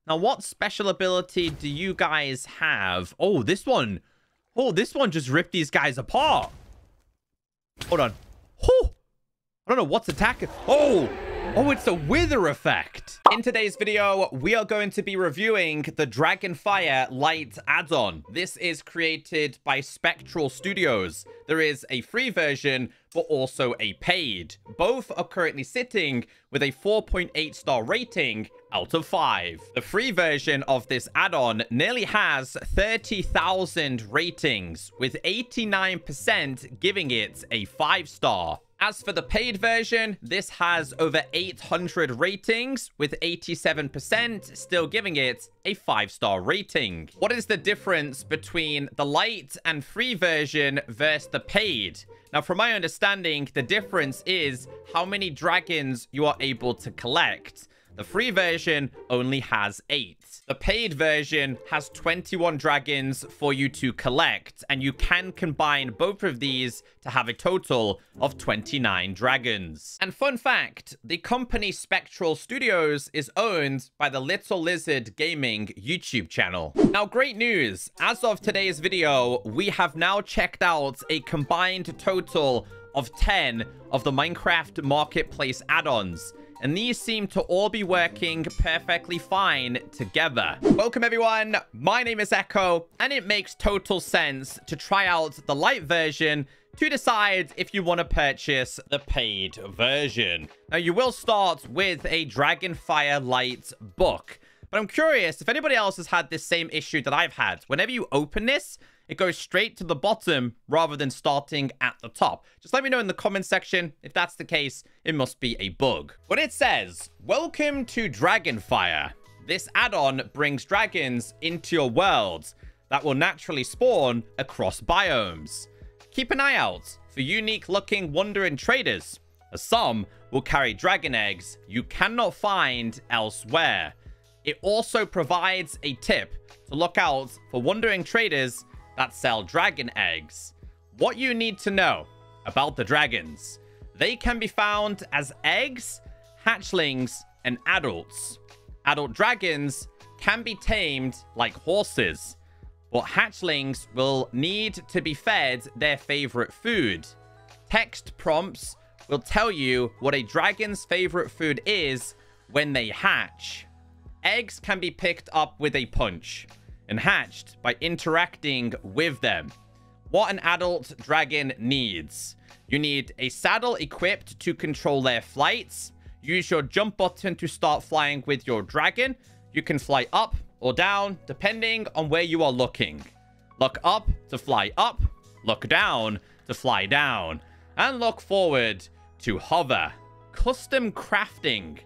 Now, what special ability do you guys have? Oh, this one. Oh, this one just ripped these guys apart. Hold on. Oh, I don't know what's attacking. Oh, it's a wither effect. In today's video, we are going to be reviewing the Dragonfire Light add-on. This is created by Spectral Studios. There is a free version, but also a paid. Both are currently sitting with a 4.8 star rating out of 5. The free version of this add-on nearly has 30,000 ratings, with 89% giving it a 5-star. As for the paid version, this has over 800 ratings, with 87% still giving it a 5-star rating. What is the difference between the light and free version versus the paid? Now, from my understanding, the difference is how many dragons you are able to collect. The free version only has 8. The paid version has 21 dragons for you to collect, and you can combine both of these to have a total of 29 dragons. And fun fact, the company Spectral Studios is owned by the Little Lizard Gaming YouTube channel. Now, great news. As of today's video, we have now checked out a combined total of 10 of the Minecraft Marketplace add-ons. And these seem to all be working perfectly fine together. Welcome, everyone. My name is Echo, and it makes total sense to try out the light version to decide if you want to purchase the paid version. Now, you will start with a Dragonfire Light book. But I'm curious if anybody else has had this same issue that I've had. Whenever you open this, it goes straight to the bottom rather than starting at the top. Just let me know in the comment section. If that's the case, it must be a bug. But it says, welcome to Dragonfire. This add-on brings dragons into your world that will naturally spawn across biomes. Keep an eye out for unique-looking wandering traders, as some will carry dragon eggs you cannot find elsewhere. It also provides a tip to look out for wandering traders that sell dragon eggs. What you need to know about the dragons: they can be found as eggs, hatchlings, and adults. Adult dragons can be tamed like horses, but hatchlings will need to be fed their favorite food. Text prompts will tell you what a dragon's favorite food is when they hatch. Eggs can be picked up with a punch and hatched by interacting with them. What an adult dragon needs: you need a saddle equipped to control their flights. Use your jump button to start flying with your dragon. You can fly up or down depending on where you are looking. Look up to fly up, look down to fly down, and look forward to hover. Custom crafting: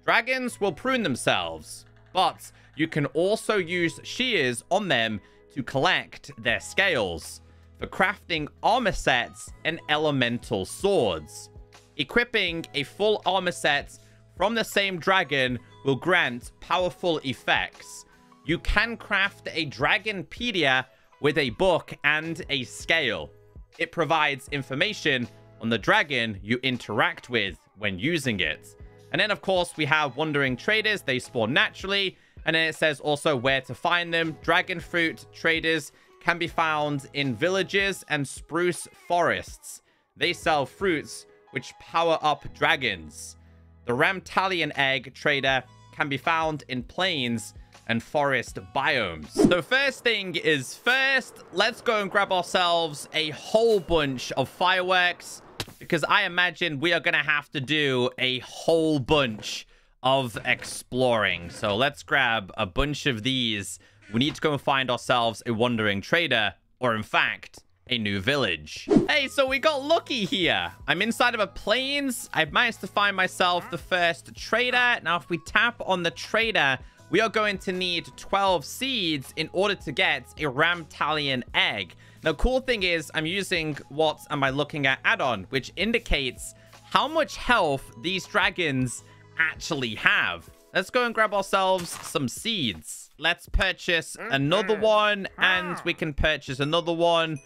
dragons will prune themselves, but you can also use shears on them to collect their scales for crafting armor sets and elemental swords. Equipping a full armor set from the same dragon will grant powerful effects. You can craft a Dragonpedia with a book and a scale. It provides information on the dragon you interact with when using it. And then, of course, we have wandering traders. They spawn naturally. And then it says also where to find them. Dragon fruit traders can be found in villages and spruce forests. They sell fruits which power up dragons. The Ramtalion egg trader can be found in plains and forest biomes. So first thing is first, let's go and grab ourselves a whole bunch of fireworks, because I imagine we are going to have to do a whole bunch of exploring. So let's grab a bunch of these. We need to go and find ourselves a wandering trader, or in fact, a new village. Hey, so we got lucky here. I'm inside of a plains. I've managed to find myself the first trader. Now, if we tap on the trader, we are going to need 12 seeds in order to get a Ramtalion egg. Now, cool thing is I'm using what am I looking at add-on, which indicates how much health these dragons actually have. Let's go and grab ourselves some seeds. Let's purchase another one, and we can purchase another one,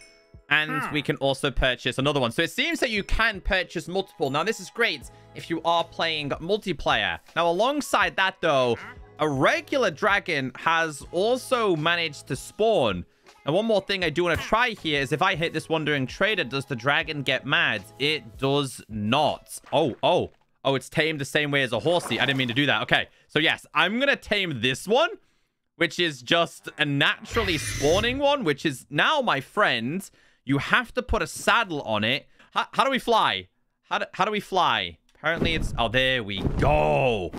and we can also purchase another one. So it seems that you can purchase multiple. Now, this is great if you are playing multiplayer. Now, alongside that, though, a regular dragon has also managed to spawn. And one more thing I do want to try here is if I hit this Wandering Trader, does the dragon get mad? It does not. Oh, it's tamed the same way as a horsey. I didn't mean to do that. Okay, so yes, I'm going to tame this one, which is just a naturally spawning one, which is now, my friend, you have to put a saddle on it. How do we fly? How do we fly? Apparently it's... Oh, there we go.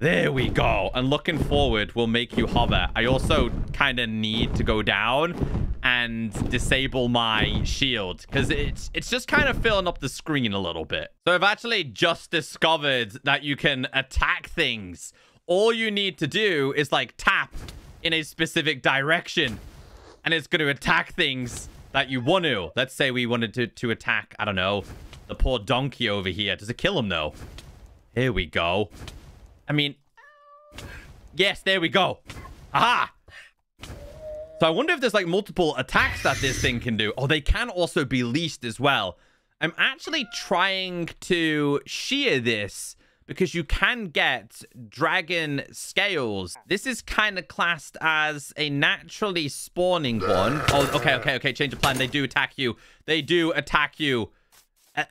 There we go. And looking forward will make you hover. I also kind of need to go down and disable my shield because it's just kind of filling up the screen a little bit. So I've actually just discovered that you can attack things. All you need to do is like tap in a specific direction and it's going to attack things that you want to. Let's say we wanted to attack, I don't know, the poor donkey over here. Does it kill him though? Here we go. I mean, yes, there we go. Aha! So I wonder if there's like multiple attacks that this thing can do. Oh, they can also be leashed as well. I'm actually trying to shear this because you can get dragon scales. This is kind of classed as a naturally spawning one. Oh, okay. Change of plan. They do attack you. They do attack you.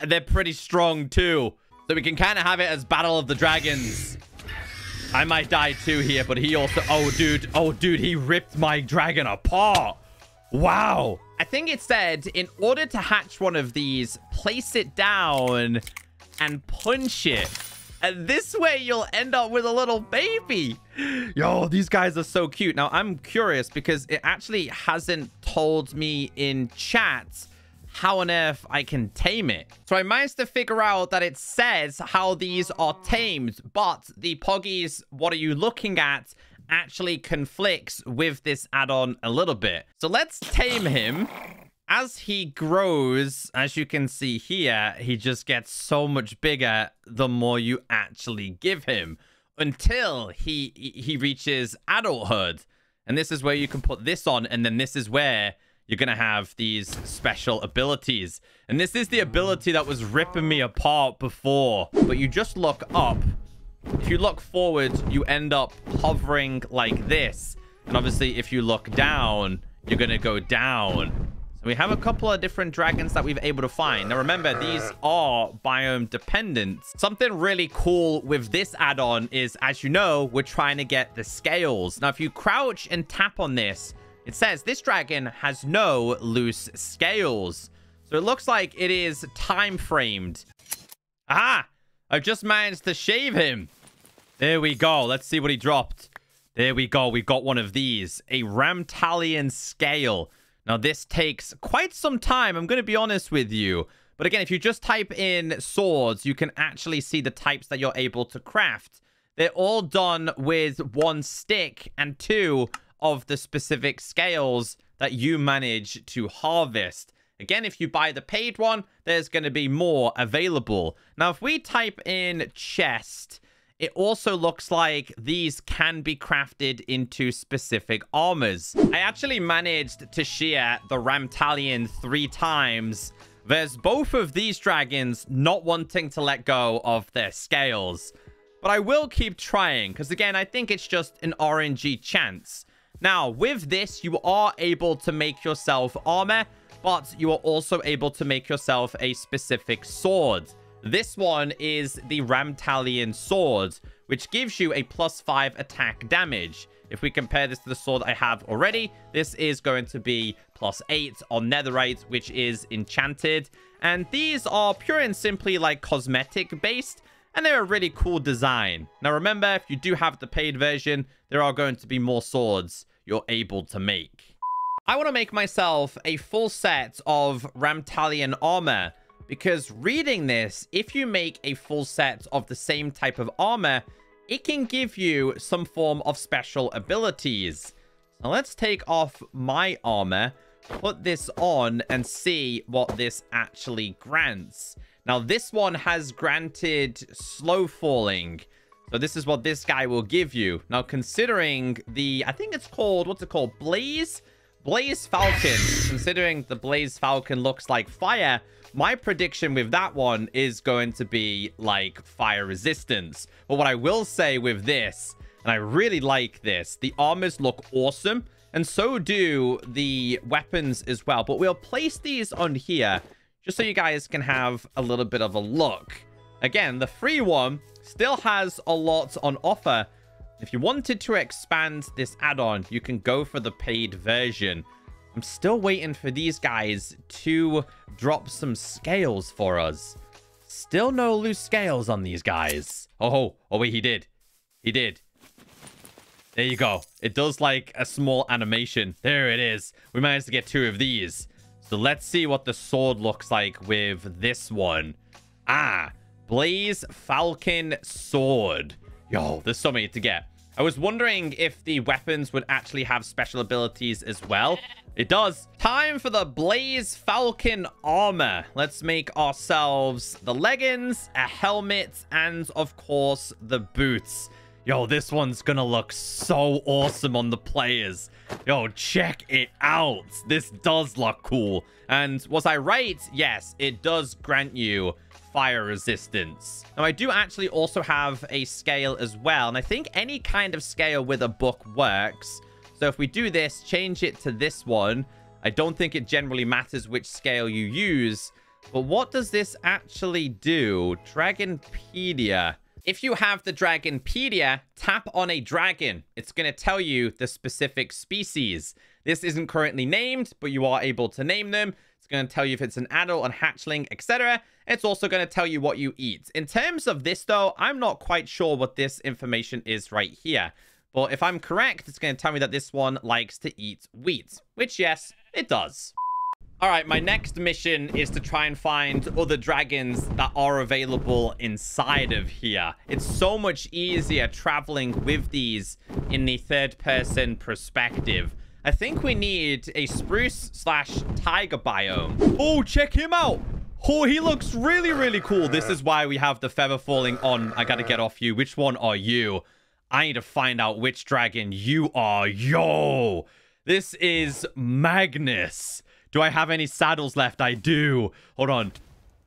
They're pretty strong too. So we can kind of have it as Battle of the Dragons. I might die too here, but he also... Oh, dude, he ripped my dragon apart. Wow. I think it said, in order to hatch one of these, place it down and punch it. And this way, you'll end up with a little baby. Yo, these guys are so cute. Now, I'm curious because it actually hasn't told me in chat how on earth I can tame it. So I managed to figure out that it says how these are tamed, but the Poggies, what are you looking at, actually conflicts with this add-on a little bit. So let's tame him. As he grows, as you can see here, he just gets so much bigger the more you actually give him until he reaches adulthood. And this is where you can put this on, and then this is where you're going to have these special abilities. And this is the ability that was ripping me apart before. But you just look up. If you look forward, you end up hovering like this. And obviously, if you look down, you're going to go down. So we have a couple of different dragons that we've able to find. Now, remember, these are biome dependent. Something really cool with this add-on is, as you know, we're trying to get the scales. Now, if you crouch and tap on this, it says this dragon has no loose scales. So it looks like it is time framed. Aha! I've just managed to shave him. There we go. Let's see what he dropped. There we go. We got one of these. A Ramtalian scale. Now, this takes quite some time. I'm going to be honest with you. But again, if you just type in swords, you can actually see the types that you're able to craft. They're all done with 1 stick and 2 of the specific scales that you manage to harvest. Again, if you buy the paid one, there's going to be more available. Now, if we type in chest, it also looks like these can be crafted into specific armors. I actually managed to shear the Ramtalian 3 times. There's both of these dragons not wanting to let go of their scales. But I will keep trying, because again, I think it's just an RNG chance. Now, with this, you are able to make yourself armor, but you are also able to make yourself a specific sword. This one is the Ramtalian sword, which gives you a +5 attack damage. If we compare this to the sword I have already, this is going to be +8 on netherite, which is enchanted. And these are pure and simply like cosmetic based, and they're a really cool design. Now, remember, if you do have the paid version, there are going to be more swords you're able to make. I want to make myself a full set of Ramtalian armor, because reading this, if you make a full set of the same type of armor, it can give you some form of special abilities. So let's take off my armor, put this on, and see what this actually grants. Now, this one has granted slow falling. So this is what this guy will give you. Now, considering the, I think it's called, what's it called? Blaze Falcon. Considering the Blaze Falcon looks like fire, my prediction with that one is going to be like fire resistance. But what I will say with this, And I really like this. The armors look awesome. And so do the weapons as well. But we'll place these on here just so you guys can have a little bit of a look. Again, the free one still has a lot on offer. If you wanted to expand this add-on, you can go for the paid version. I'm still waiting for these guys to drop some scales for us. Still no loose scales on these guys. Oh wait, he did. He did. There you go. It does like a small animation. There it is. We managed to get 2 of these. So let's see what the sword looks like with this one. Ah, Blaze Falcon Sword. Yo, there's so many to get. I was wondering if the weapons would actually have special abilities as well. It does. Time for the Blaze Falcon armor. Let's make ourselves the leggings, a helmet, and of course the boots. Yo, this one's gonna look so awesome on the players. Yo, check it out. This does look cool. And was I right? Yes, it does grant you fire resistance. Now, I do actually also have a scale as well. And I think any kind of scale with a book works. So if we do this, change it to this one. I don't think it generally matters which scale you use. But what does this actually do? Dragonpedia. If you have the Dragonpedia, tap on a dragon. It's going to tell you the specific species. This isn't currently named, but you are able to name them. It's going to tell you if it's an adult, an hatchling, etc. It's also going to tell you what you eat. In terms of this, though, I'm not quite sure what this information is right here. But if I'm correct, it's going to tell me that this one likes to eat wheat, which, yes, it does. All right, my next mission is to try and find other dragons that are available inside of here. It's so much easier traveling with these in the third-person perspective. I think we need a spruce/tiger biome. Oh, check him out. Oh, he looks really, really cool. This is why we have the feather falling on. I got to get off you. Which one are you? I need to find out which dragon you are. Yo, this is Magnus. Do I have any saddles left? I do. Hold on.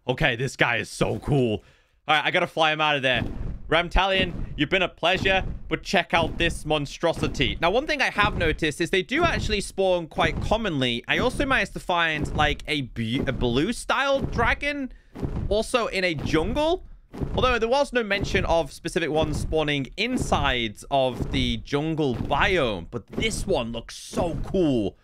Okay, this guy is so cool. All right, I gotta fly him out of there. Ramtalion, you've been a pleasure, but check out this monstrosity. Now, one thing I have noticed is they do actually spawn quite commonly. I also managed to find, like, a blue-style dragon also in a jungle. Although there was no mention of specific ones spawning inside of the jungle biome. But this one looks so cool.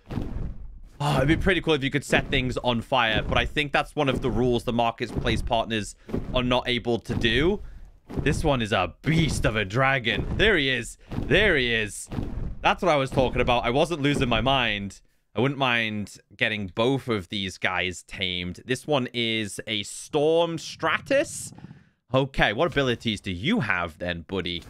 Oh, it'd be pretty cool if you could set things on fire, but I think that's one of the rules the marketplace partners are not able to do. This one is a beast of a dragon. There he is. There he is. That's what I was talking about. I wasn't losing my mind. I wouldn't mind getting both of these guys tamed. This one is a Storm Stratus. Okay, what abilities do you have then, buddy?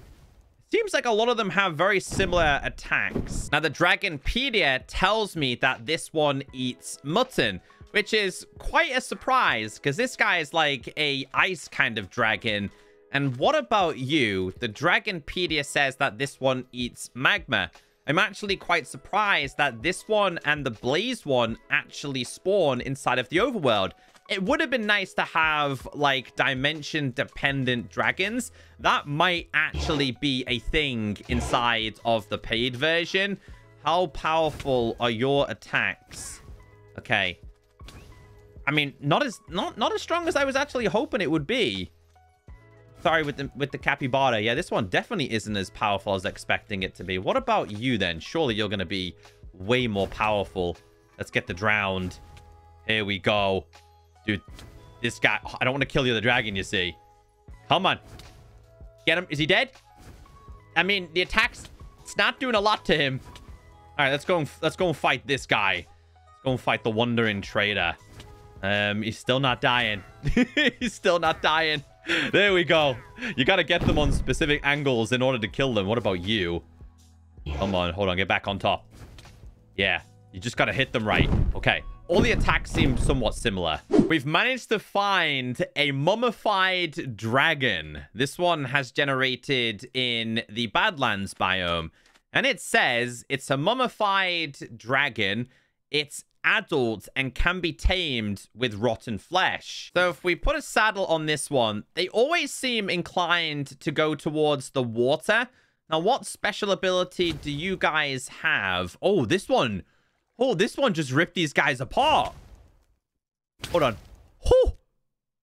Seems like a lot of them have very similar attacks. Now, the Dragonpedia tells me that this one eats mutton, which is quite a surprise because this guy is like a ice kind of dragon. And what about you? The Dragonpedia says that this one eats magma. I'm actually quite surprised that this one and the Blaze one actually spawn inside of the overworld. It would have been nice to have, like, dimension-dependent dragons. That might actually be a thing inside of the paid version. How powerful are your attacks? Okay. I mean, not as strong as I was actually hoping it would be. Sorry, with the capybara. Yeah, this one definitely isn't as powerful as expecting it to be. What about you, then? Surely you're going to be way more powerful. Let's get the drowned. Here we go. Dude, this guy... I don't want to kill the other dragon, you see. Come on. Get him. Is he dead? I mean, the attack's... It's not doing a lot to him. All right, let's go and fight this guy. Let's go and fight the Wandering Trader. He's still not dying. He's still not dying. There we go. You got to get them on specific angles in order to kill them. What about you? Come on. Hold on. Get back on top. Yeah. You just got to hit them right. Okay. All the attacks seem somewhat similar. We've managed to find a mummified dragon. This one has generated in the Badlands biome. And it says it's a mummified dragon. It's adult and can be tamed with rotten flesh. So if we put a saddle on this one, they always seem inclined to go towards the water. Now, what special ability do you guys have? Oh, this one. Oh, this one just ripped these guys apart. Hold on. Oh,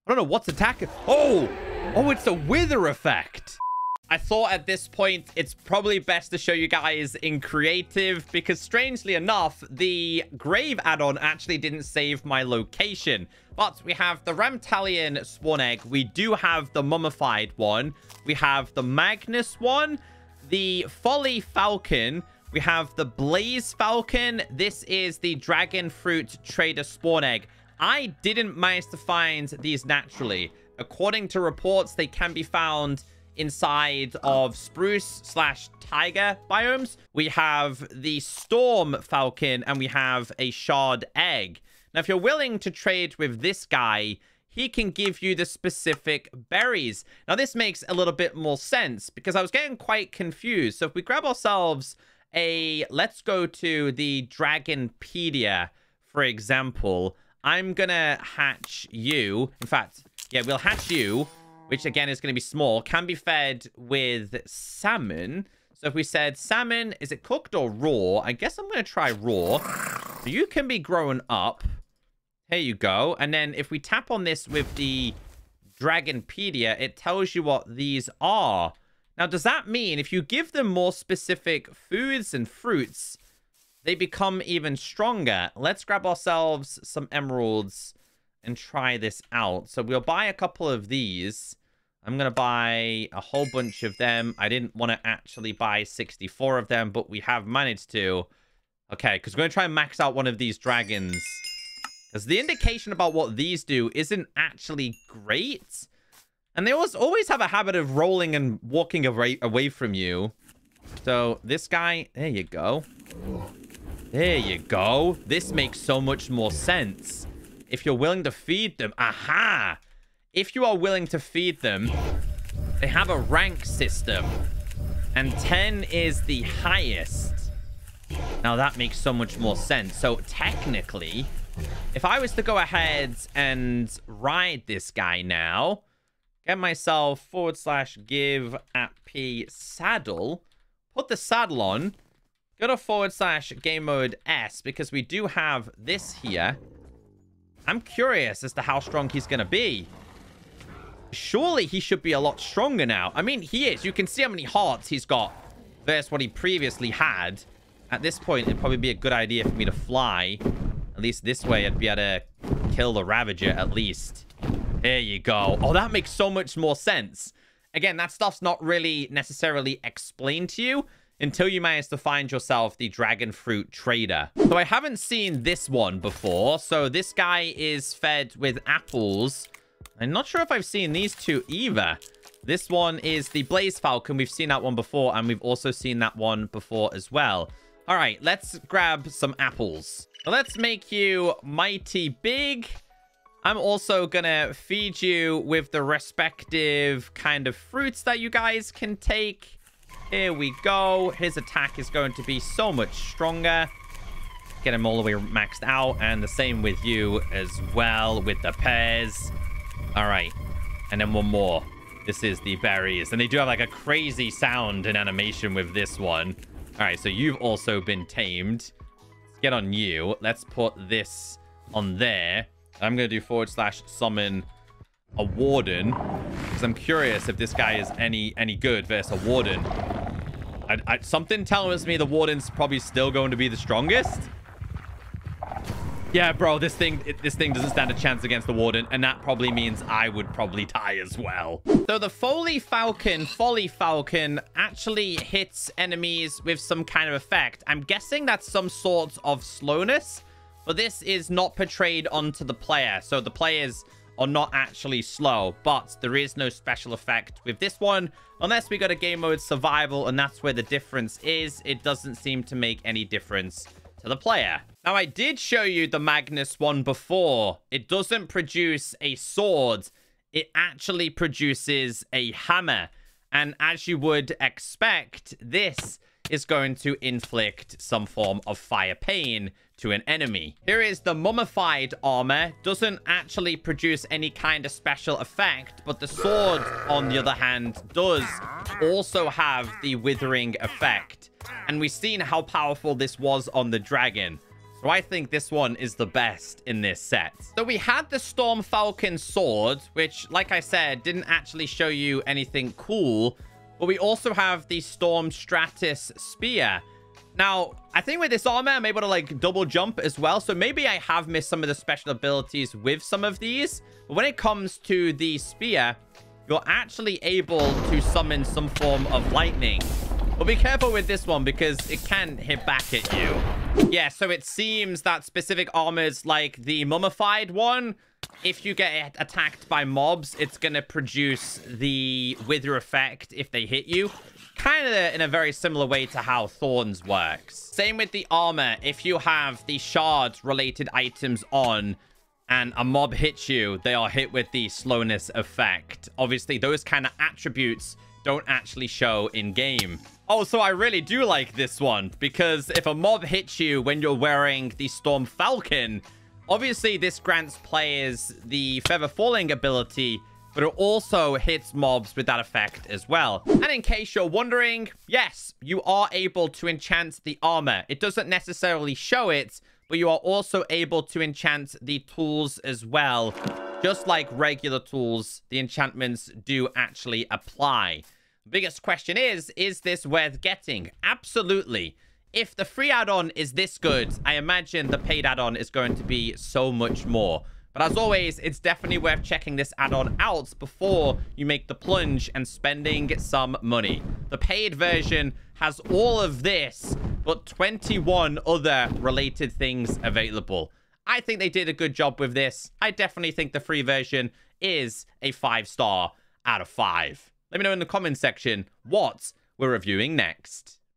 I don't know what's attacking. Oh, it's a wither effect. I thought at this point, it's probably best to show you guys in creative because strangely enough, the grave add-on actually didn't save my location. But we have the Ramtalion spawn egg. We do have the mummified one. We have the Magnus one, the Folly Falcon. We have the Blaze Falcon. This is the Dragon Fruit Trader spawn egg. I didn't manage to find these naturally. According to reports, they can be found inside of spruce/taiga biomes. We have the Storm Falcon and we have a Shard Egg. Now, if you're willing to trade with this guy, he can give you the specific berries. Now, this makes a little bit more sense because I was getting quite confused. So if we grab ourselves let's go to the Dragonpedia, for example. I'm gonna hatch you. In fact, yeah, we'll hatch you, which again is going to be small, can be fed with salmon. So if we said salmon, is it cooked or raw? I guess I'm going to try raw. So you can be grown up. Here you go. And then if we tap on this with the Dragonpedia, it tells you what these are. Now, does that mean if you give them more specific foods and fruits, they become even stronger? Let's grab ourselves some emeralds and try this out. So we'll buy a couple of these. I'm going to buy a whole bunch of them. I didn't want to actually buy 64 of them, but we have managed to. Okay, because we're going to try and max out one of these dragons. Because the indication about what these do isn't actually great. And they always have a habit of rolling and walking away from you. So this guy, there you go. There you go. This makes so much more sense. If you're willing to feed them, aha! If you are willing to feed them, they have a rank system. And 10 is the highest. Now that makes so much more sense. So technically, if I was to go ahead and ride this guy now, get myself /give @p saddle, put the saddle on, go to /game mode S, because we do have this here. I'm curious as to how strong he's going to be. Surely he should be a lot stronger now. I mean, he is. You can see how many hearts he's got versus what he previously had. At this point, it'd probably be a good idea for me to fly. At least this way, I'd be able to kill the Ravager at least. There you go. Oh, that makes so much more sense. Again, that stuff's not really necessarily explained to you until you manage to find yourself the Dragon Fruit Trader. So I haven't seen this one before. So this guy is fed with apples. I'm not sure if I've seen these two either. This one is the Blaze Falcon. We've seen that one before, and we've also seen that one before as well. All right, let's grab some apples. So let's make you mighty big. I'm also gonna feed you with the respective kind of fruits that you guys can take. Here we go. His attack is going to be so much stronger. Get him all the way maxed out. And the same with you as well with the pears. All right. And then one more. This is the berries. And they do have like a crazy sound and animation with this one. All right. So you've also been tamed. Let's get on you. Let's put this on there. I'm going to do /summon a warden. Because I'm curious if this guy is any good versus a warden. Something tells me the warden's probably still going to be the strongest. Yeah, bro, this thing doesn't stand a chance against the warden, and that probably means I would probably die as well. So the Folly Falcon actually hits enemies with some kind of effect. I'm guessing that's some sort of slowness, but this is not portrayed onto the player. So the players are not actually slow, but there is no special effect with this one unless we go to game mode survival, and that's where the difference is. It doesn't seem to make any difference to the player. Now, I did show you the Magnus one before. It doesn't produce a sword. It actually produces a hammer. And as you would expect, this is going to inflict some form of fire pain to an enemy. Here is the mummified armor. Doesn't actually produce any kind of special effect, but the sword, on the other hand, does also have the withering effect. And we've seen how powerful this was on the dragon. So I think this one is the best in this set. So we had the Storm Falcon sword, which, like I said, didn't actually show you anything cool. But we also have the Storm Stratus spear. Now, I think with this armor, I'm able to, like, double jump as well. So maybe I have missed some of the special abilities with some of these. But when it comes to the spear, you're actually able to summon some form of lightning. But be careful with this one because it can hit back at you. Yeah, so it seems that specific armors like the mummified one, if you get attacked by mobs, it's going to produce the wither effect if they hit you. Kind of in a very similar way to how Thorns works. Same with the armor. If you have the shard-related items on and a mob hits you, they are hit with the slowness effect. Obviously, those kind of attributes don't actually show in-game. Oh, so I really do like this one, because if a mob hits you when you're wearing the Storm Falcon, obviously this grants players the Feather Falling ability, but it also hits mobs with that effect as well. And in case you're wondering, yes, you are able to enchant the armor. It doesn't necessarily show it, but you are also able to enchant the tools as well. Just like regular tools, the enchantments do actually apply. The biggest question is this worth getting? Absolutely. If the free add-on is this good, I imagine the paid add-on is going to be so much more. But as always, it's definitely worth checking this add-on out before you make the plunge and spending some money. The paid version has all of this, but 21 other related things available. I think they did a good job with this. I definitely think the free version is a 5-star out of 5. Let me know in the comments section what we're reviewing next.